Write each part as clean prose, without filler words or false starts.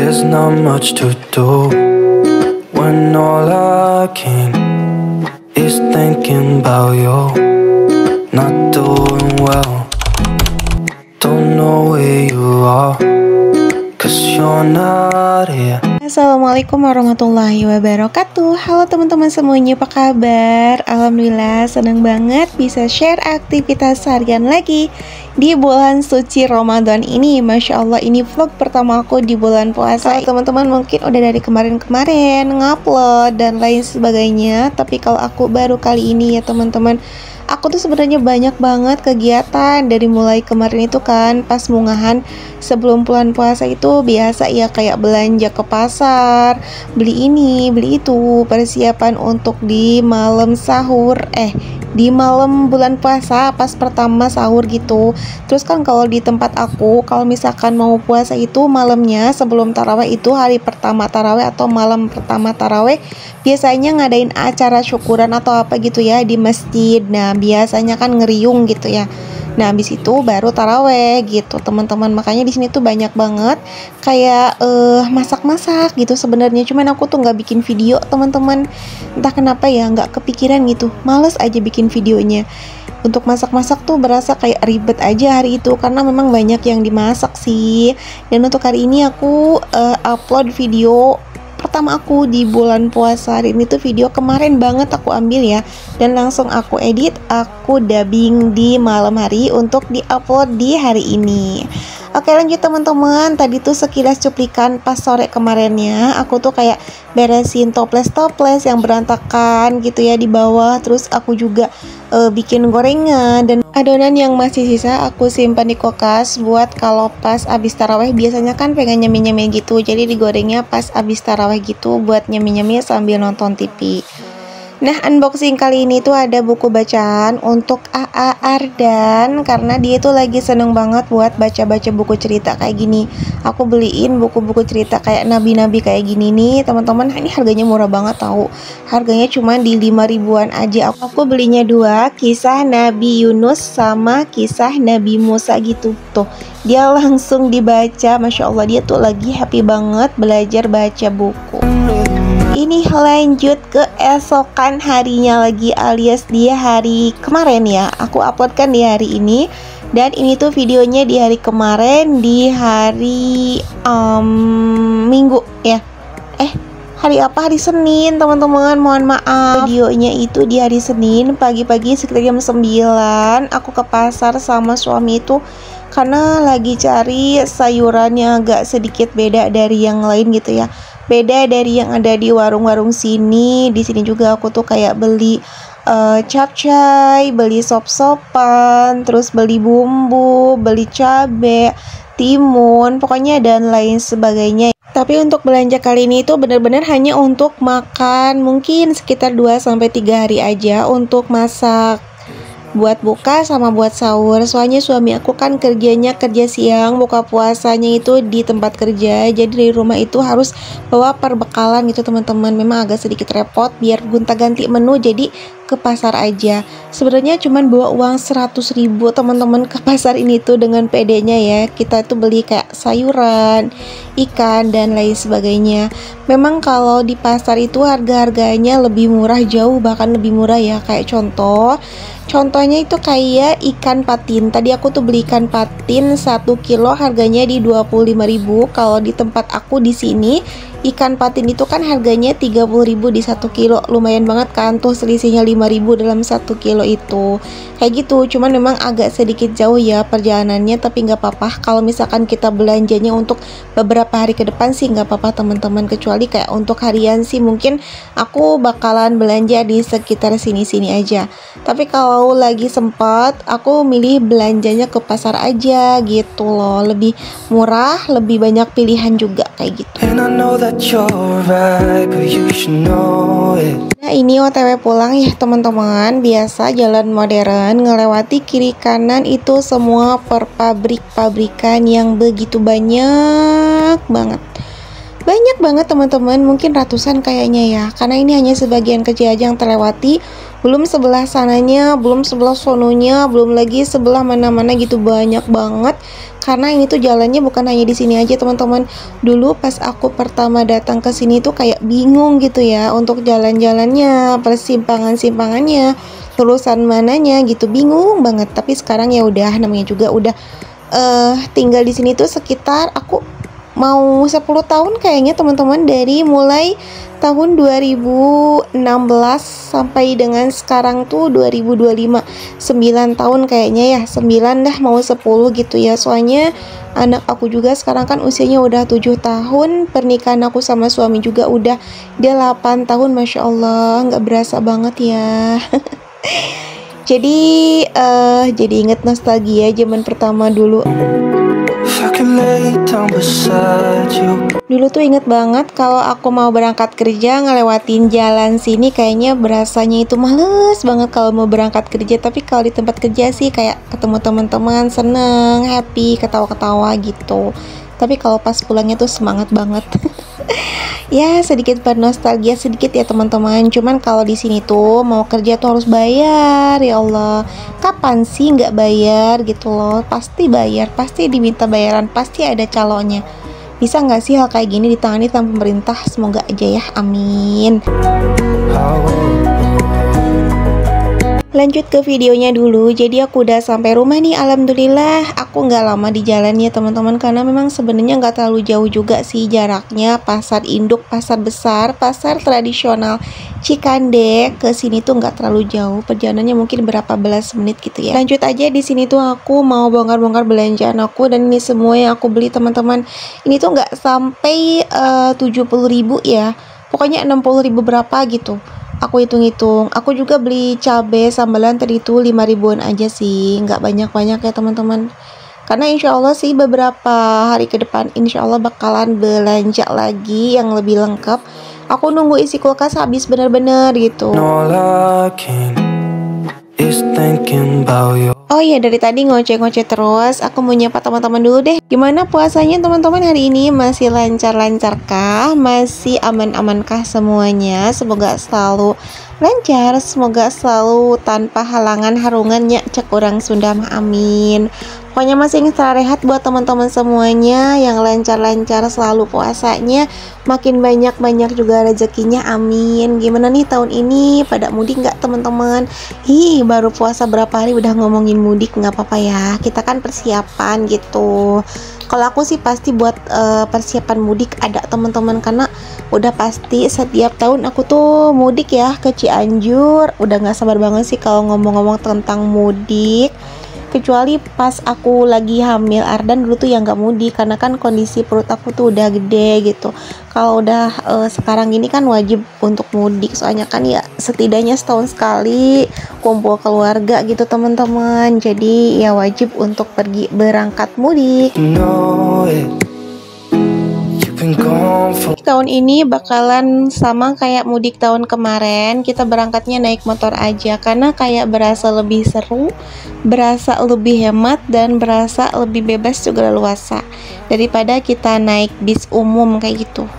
There's not much to do when all I can is thinking about you. Not doing well, don't know where you are, 'cause you're not here. Assalamualaikum warahmatullahi wabarakatuh. Halo teman-teman semuanya, apa kabar? Alhamdulillah senang banget bisa share aktivitas harian lagi di bulan suci Ramadan ini. Masya Allah, ini vlog pertama aku di bulan puasa. Teman-teman mungkin udah dari kemarin-kemarin ngupload dan lain sebagainya, tapi kalau aku baru kali ini ya teman-teman. Aku tuh sebenarnya banyak banget kegiatan dari mulai kemarin itu kan pas mungahan sebelum bulan puasa itu biasa ya kayak belanja ke pasar, beli ini, beli itu, persiapan untuk di malam sahur, di malam bulan puasa pas pertama sahur gitu. Terus kan kalau di tempat aku, kalau misalkan mau puasa itu malamnya sebelum taraweh itu hari pertama taraweh atau malam pertama taraweh biasanya ngadain acara syukuran atau apa gitu ya di masjid. Nah biasanya kan ngeriung gitu ya. Nah habis itu baru taraweh gitu teman-teman. Makanya di sini tuh banyak banget kayak masak-masak gitu sebenarnya. Cuman aku tuh nggak bikin video teman-teman. Entah kenapa ya nggak kepikiran gitu. Males aja bikin videonya. Untuk masak-masak tuh berasa kayak ribet aja hari itu karena memang banyak yang dimasak sih. Dan untuk hari ini aku upload video pertama aku di bulan puasa. Hari ini tuh video kemarin banget aku ambil ya, dan langsung aku edit, aku dubbing di malam hari untuk diupload di hari ini. Oke lanjut teman-teman, tadi tuh sekilas cuplikan pas sore kemarinnya aku tuh kayak beresin toples-toples yang berantakan gitu ya di bawah. Terus aku juga bikin gorengan dan adonan yang masih sisa aku simpan di kulkas buat kalau pas abis taraweh biasanya kan pengen nyemil-nyemil gitu, jadi digorengnya pas abis taraweh gitu buat nyemil-nyemil sambil nonton TV. Nah unboxing kali ini tuh ada buku bacaan untuk AA Ardan karena dia tuh lagi seneng banget buat baca-baca buku cerita kayak gini. Aku beliin buku-buku cerita kayak nabi-nabi kayak gini nih teman-teman. Ini harganya murah banget tahu. Harganya cuma di 5 ribuan aja. Aku belinya dua, kisah Nabi Yunus sama kisah Nabi Musa gitu tuh. Dia langsung dibaca, Masya Allah dia tuh lagi happy banget belajar baca buku. Ini lanjut ke esokan harinya lagi alias dia hari kemarin ya. Aku upload kan di hari ini. Dan ini tuh videonya di hari kemarin, di hari Minggu ya. Hari apa? Hari Senin teman-teman, mohon maaf. Videonya itu di hari Senin pagi-pagi sekitar jam 9. Aku ke pasar sama suami itu karena lagi cari sayuran yang agak sedikit beda dari yang lain gitu ya. Beda dari yang ada di warung-warung sini. Di sini juga aku tuh kayak beli capcay, beli sop-sopan, terus beli bumbu, beli cabe, timun, pokoknya dan lain sebagainya. Tapi untuk belanja kali ini itu benar-benar hanya untuk makan, mungkin sekitar 2-3 hari aja untuk masak buat buka sama buat sahur. Soalnya suami aku kan kerjanya kerja siang, buka puasanya itu di tempat kerja, jadi dari rumah itu harus bawa perbekalan gitu teman-teman. Memang agak sedikit repot biar gonta-ganti menu, jadi ke pasar aja. Sebenarnya cuman bawa uang 100 ribu teman-teman ke pasar ini tuh dengan PD-nya ya. Kita itu beli kayak sayuran, ikan dan lain sebagainya. Memang kalau di pasar itu harga-harganya lebih murah, jauh bahkan lebih murah ya. Kayak contohnya itu kayak ikan patin. Tadi aku tuh beli ikan patin 1 kilo harganya di 25 ribu. Kalau di tempat aku di sini ikan patin itu kan harganya 30 ribu di 1 kilo. Lumayan banget kan tuh selisihnya 5 ribu dalam 1 kilo itu. Kayak gitu, cuman memang agak sedikit jauh ya perjalanannya, tapi nggak apa-apa. Kalau misalkan kita belanjanya untuk beberapa hari ke depan sih nggak apa-apa teman-teman. Kecuali kayak untuk harian sih mungkin aku bakalan belanja di sekitar sini-sini aja. Tapi kalau lagi sempat aku milih belanjanya ke pasar aja gitu loh. Lebih murah, lebih banyak pilihan juga kayak gitu. Nah ini OTW pulang ya teman-teman. Biasa jalan modern, ngelewati kiri kanan itu semua per pabrik-pabrikan yang begitu banyak banget. Banyak banget teman-teman, mungkin ratusan kayaknya ya. Karena ini hanya sebagian kecil aja yang terlewati. Belum sebelah sananya, belum sebelah sononya, belum lagi sebelah mana-mana gitu, banyak banget. Karena ini tuh jalannya bukan hanya di sini aja teman-teman. Dulu pas aku pertama datang ke sini tuh kayak bingung gitu ya untuk jalan-jalannya, persimpangan-simpangannya, lulusan mananya gitu, bingung banget. Tapi sekarang ya udah, namanya juga udah tinggal di sini tuh sekitar aku mau 10 tahun kayaknya teman-teman, dari mulai tahun 2016 sampai dengan sekarang tuh 2025, 9 tahun kayaknya ya, 9 dah mau 10 gitu ya. Soalnya anak aku juga sekarang kan usianya udah 7 tahun, pernikahan aku sama suami juga udah dia 8 tahun, Masya Allah, nggak berasa banget ya. Jadi inget nostalgia zaman pertama dulu. Dulu tuh inget banget kalau aku mau berangkat kerja ngelewatin jalan sini, kayaknya berasanya itu males banget kalau mau berangkat kerja. Tapi kalau di tempat kerja sih kayak ketemu teman-teman, seneng, happy, ketawa-ketawa gitu. Tapi kalau pas pulangnya tuh semangat banget. Ya sedikit bernostalgia sedikit ya teman-teman. Cuman kalau di sini tuh mau kerja tuh harus bayar. Ya Allah, kapan sih nggak bayar gitu loh? Pasti bayar, pasti diminta bayaran, pasti ada calonnya. Bisa nggak sih hal kayak gini ditangani sama pemerintah? Semoga aja ya, amin. Lanjut ke videonya dulu. Jadi aku udah sampai rumah nih, alhamdulillah. Aku nggak lama di jalan ya teman-teman, karena memang sebenarnya nggak terlalu jauh juga sih jaraknya. Pasar induk, pasar besar, pasar tradisional Cikande ke sini tuh nggak terlalu jauh. Perjalanannya mungkin berapa belas menit gitu ya. Lanjut aja, di sini tuh aku mau bongkar-bongkar belanjaan aku, dan ini semua yang aku beli teman-teman. Ini tuh nggak sampai 70.000 ya. Pokoknya 60.000 berapa gitu. Aku hitung-hitung. Aku juga beli cabai sambalan tadi itu 5 ribuan aja sih, nggak banyak-banyak ya teman-teman. Karena insya Allah sih beberapa hari ke depan insya Allah bakalan belanja lagi yang lebih lengkap. Aku nunggu isi kulkas habis bener-bener gitu. Oh iya, dari tadi ngoceh-ngoceh terus. Aku mau nyapa teman-teman dulu deh. Gimana puasanya teman-teman hari ini? Masih lancar-lancarkah? Masih aman-amankah semuanya? Semoga selalu lancar, semoga selalu tanpa halangan harungannya, cek orang Sunda mah, amin. Pokoknya masih ingin rehat buat teman-teman semuanya, yang lancar-lancar selalu puasanya, makin banyak-banyak juga rezekinya, amin. Gimana nih tahun ini, pada mudik nggak teman-teman? Baru puasa berapa hari udah ngomongin mudik, nggak apa-apa ya, kita kan persiapan gitu. Kalau aku sih pasti buat persiapan mudik ada teman-teman, karena udah pasti setiap tahun aku tuh mudik ya ke Cianjur. Udah nggak sabar banget sih kalau ngomong-ngomong tentang mudik. Kecuali pas aku lagi hamil Ardan dulu tuh yang nggak mudik, karena kan kondisi perut aku tuh udah gede gitu. Kalau udah sekarang ini kan wajib untuk mudik, soalnya kan ya setidaknya setahun sekali kumpul keluarga gitu teman-teman. Jadi ya wajib untuk pergi berangkat mudik. Tahun ini bakalan sama kayak mudik tahun kemarin, kita berangkatnya naik motor aja, karena kayak berasa lebih seru, berasa lebih hemat, dan berasa lebih bebas juga leluasa daripada kita naik bis umum kayak gitu.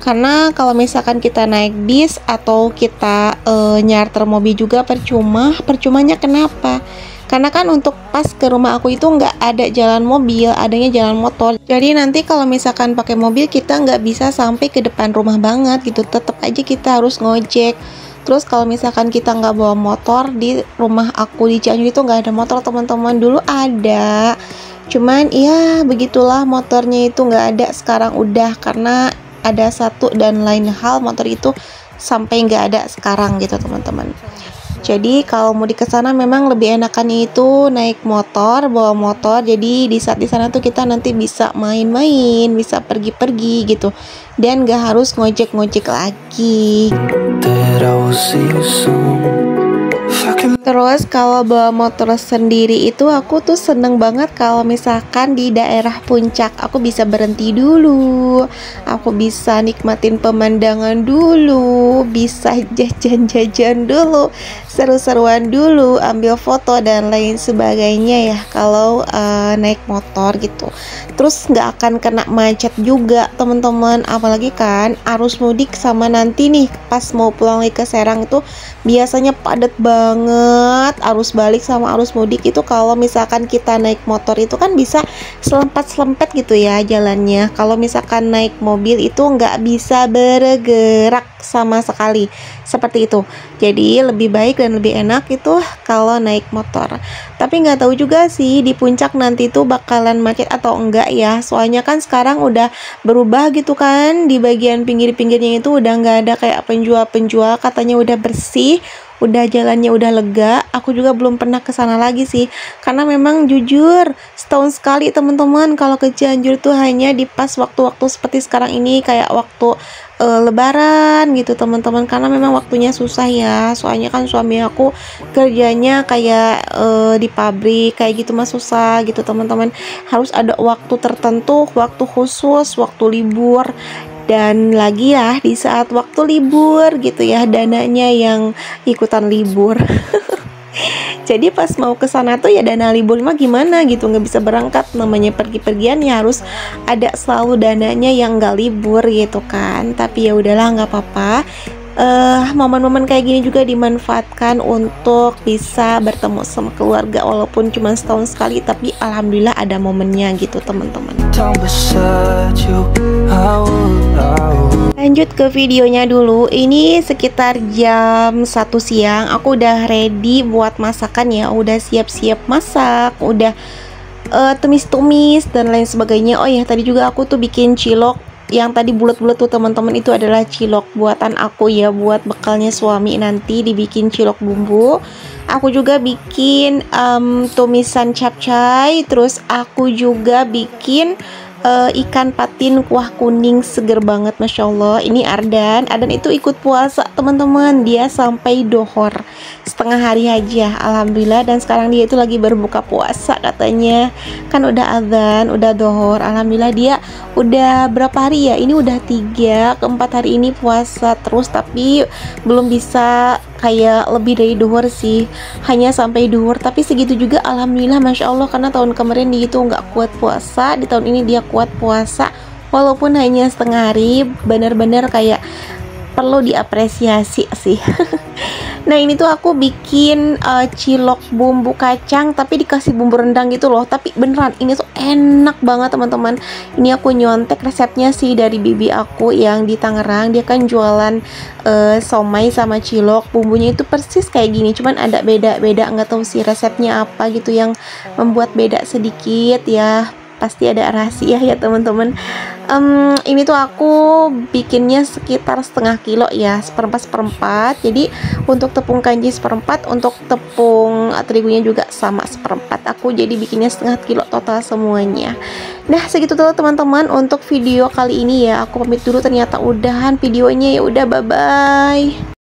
Karena kalau misalkan kita naik bis atau kita nyarter mobil juga percumanya kenapa? Karena kan untuk pas ke rumah aku itu nggak ada jalan mobil, adanya jalan motor. Jadi nanti kalau misalkan pakai mobil kita nggak bisa sampai ke depan rumah banget gitu. Tetap aja kita harus ngojek. Terus kalau misalkan kita nggak bawa motor, di rumah aku di Cianjur itu nggak ada motor teman-teman. Dulu ada, cuman ya begitulah, motornya itu nggak ada sekarang udah, karena ada satu dan lain hal motor itu sampai nggak ada sekarang gitu teman-teman. Jadi kalau mau di kesana memang lebih enakan itu naik motor, bawa motor. Jadi di saat di sana tuh kita nanti bisa main-main, bisa pergi-pergi gitu, dan gak harus ngojek-ngojek lagi. Terus kalau bawa motor sendiri itu aku tuh seneng banget kalau misalkan di daerah puncak aku bisa berhenti dulu, aku bisa nikmatin pemandangan dulu, bisa jajan-jajan dulu, seru-seruan dulu, ambil foto dan lain sebagainya ya kalau naik motor gitu. Terus nggak akan kena macet juga teman-teman, apalagi kan arus mudik sama nanti nih pas mau pulang lagi ke Serang itu biasanya padat banget. Arus balik sama arus mudik itu kalau misalkan kita naik motor itu kan bisa selempet-selempet gitu ya jalannya. Kalau misalkan naik mobil itu nggak bisa bergerak sama sekali, seperti itu. Jadi lebih baik dan lebih enak itu kalau naik motor. Tapi nggak tahu juga sih di puncak nanti tuh bakalan macet atau enggak ya. Soalnya kan sekarang udah berubah gitu kan, di bagian pinggir-pinggirnya itu udah nggak ada kayak penjual-penjual, katanya udah bersih, udah jalannya udah lega. Aku juga belum pernah ke sana lagi sih, karena memang jujur setahun sekali teman-teman kalau ke Cianjur tuh hanya di pas waktu-waktu seperti sekarang ini, kayak waktu lebaran gitu teman-teman, karena memang waktunya susah ya. Soalnya kan suami aku kerjanya kayak di pabrik kayak gitu mah susah gitu teman-teman, harus ada waktu tertentu, waktu khusus, waktu libur. Dan lagi ya di saat waktu libur gitu ya, dananya yang ikutan libur. Jadi pas mau ke sana tuh ya dana libur mah gimana gitu, nggak bisa berangkat, namanya pergi-pergian ya harus ada selalu dananya yang nggak libur gitu kan. Tapi ya udahlah, nggak apa-apa. Momen-momen kayak gini juga dimanfaatkan untuk bisa bertemu sama keluarga, walaupun cuma setahun sekali, tapi alhamdulillah ada momennya gitu teman-teman. Lanjut ke videonya dulu. Ini sekitar jam 1 siang. Aku udah ready buat masakan ya, udah siap-siap masak, udah tumis-tumis dan lain sebagainya. Oh ya, tadi juga aku tuh bikin cilok yang tadi bulat-bulat tuh teman-teman, itu adalah cilok buatan aku ya, buat bekalnya suami nanti dibikin cilok bumbu. Aku juga bikin tumisan capcay, terus aku juga bikin ikan patin kuah kuning seger banget, masya Allah. Ini Ardan itu ikut puasa teman-teman, dia sampai dohor setengah hari aja alhamdulillah, dan sekarang dia itu lagi berbuka puasa katanya, kan udah azan, udah dohor. Alhamdulillah dia udah berapa hari ya, ini udah 3 ke 4 hari ini puasa terus, tapi belum bisa kayak lebih dari duhur sih, hanya sampai duhur, tapi segitu juga alhamdulillah masya Allah, karena tahun kemarin dia itu nggak kuat puasa, di tahun ini dia kuat puasa walaupun hanya setengah hari, bener-bener kayak perlu diapresiasi sih. Nah ini tuh aku bikin cilok bumbu kacang tapi dikasih bumbu rendang gitu loh, tapi beneran ini tuh enak banget teman-teman. Ini aku nyontek resepnya sih dari bibi aku yang di Tangerang, dia kan jualan somai sama cilok, bumbunya itu persis kayak gini, cuman ada beda-beda, nggak tahu sih resepnya apa gitu yang membuat beda sedikit ya, pasti ada rahasia ya teman-teman. Ini tuh aku bikinnya sekitar setengah kilo ya, seperempat. Jadi untuk tepung kanji seperempat, untuk tepung terigunya juga sama seperempat. Aku jadi bikinnya setengah kilo total semuanya. Nah segitu dulu teman-teman untuk video kali ini ya. Aku pamit dulu, ternyata udahan videonya ya. Udah, bye bye.